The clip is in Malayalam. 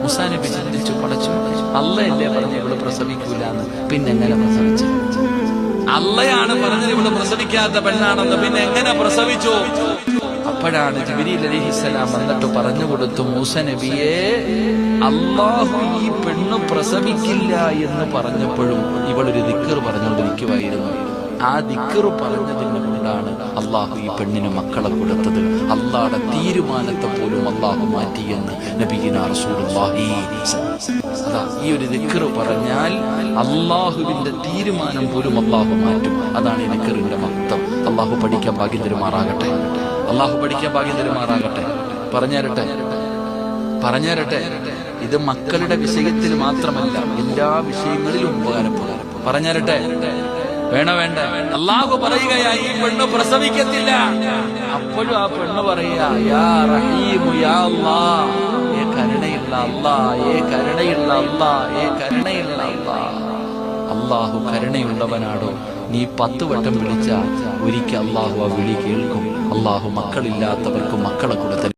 മൂസാ നബി ചിന്തിച്ചു, പടച്ചു അള്ളയല്ലേ പറഞ്ഞു ഇവള് പ്രസവിക്കൂല എന്ന്, പിന്നെ എങ്ങനെ പ്രസവിച്ചു? അള്ളയാണ് പറഞ്ഞത് ഇവള് പ്രസവിക്കാത്ത പെണ്ണാണെന്ന്, പിന്നെ എങ്ങനെ പ്രസവിച്ചു? അപ്പോഴാണ് ജിബ്രീൽ അലൈഹിസ്സലാം വന്നിട്ട് പറഞ്ഞു കൊടുത്തു, മൂസാ നബിയെ, അല്ലാഹു ഈ പെണ്ണ് പ്രസവിക്കില്ല എന്ന് പറഞ്ഞപ്പോഴും ഇവളൊരു ദിക്ർ പറഞ്ഞുകൊണ്ടിരിക്കുവായിരുന്നു. ആ ദിക്ർ പറഞ്ഞതിനെ കൊണ്ടാണ് അള്ളാഹു ഈ പെണ്ണിന് മക്കളെ കൊടുത്തത്. അള്ളാഹുടെ തീരുമാനത്തെ പോലും അള്ളാഹു മാറ്റിയെന്ന് നബിയിനാ റസൂലുള്ളാഹി. അതാ ഈ ഒരു ദിക്ർ പറഞ്ഞാൽ അള്ളാഹുവിന്റെ തീരുമാനം പോലും അള്ളാഹു മാറ്റും. അതാണ് ഈ ദിക്റിന്റെ മഹത്വം. അള്ളാഹു പഠിക്കാൻ ഭാഗ്യം തരുമാറാകട്ടെ. അള്ളാഹു പഠിക്കാൻ ഭാഗ്യം തരുമാറാകട്ടെ. പറഞ്ഞുതരട്ടെ. ഇത് മക്കളുടെ വിഷയത്തിൽ മാത്രമല്ല, എല്ലാ വിഷയങ്ങളിലും ഉപകാരപ്പെടും. പറഞ്ഞുതരട്ടെ, വേണ്ട. അള്ളാഹു പറയുകയായി ഈ പെണ്ണ് പ്രസവിക്കത്തില്ല. അപ്പോഴും ആ പെണ്ണ് പറയുക, യാ റഹീമു യാ അല്ലാഹ്, ഏ കരുണയുള്ള അല്ലാഹ്, ഏ കരുണയുള്ള അല്ലാഹ്, ഏ കരുണയുള്ള അല്ലാഹ്. അള്ളാഹു കരുണയുള്ളവനാടോ? നീ 10 വട്ടം വിളിച്ച ഒരിക്കൽ അള്ളാഹു ആ വിളി കേൾക്കും. അള്ളാഹു മക്കളില്ലാത്തവർക്ക് മക്കളെ കൊടുത്ത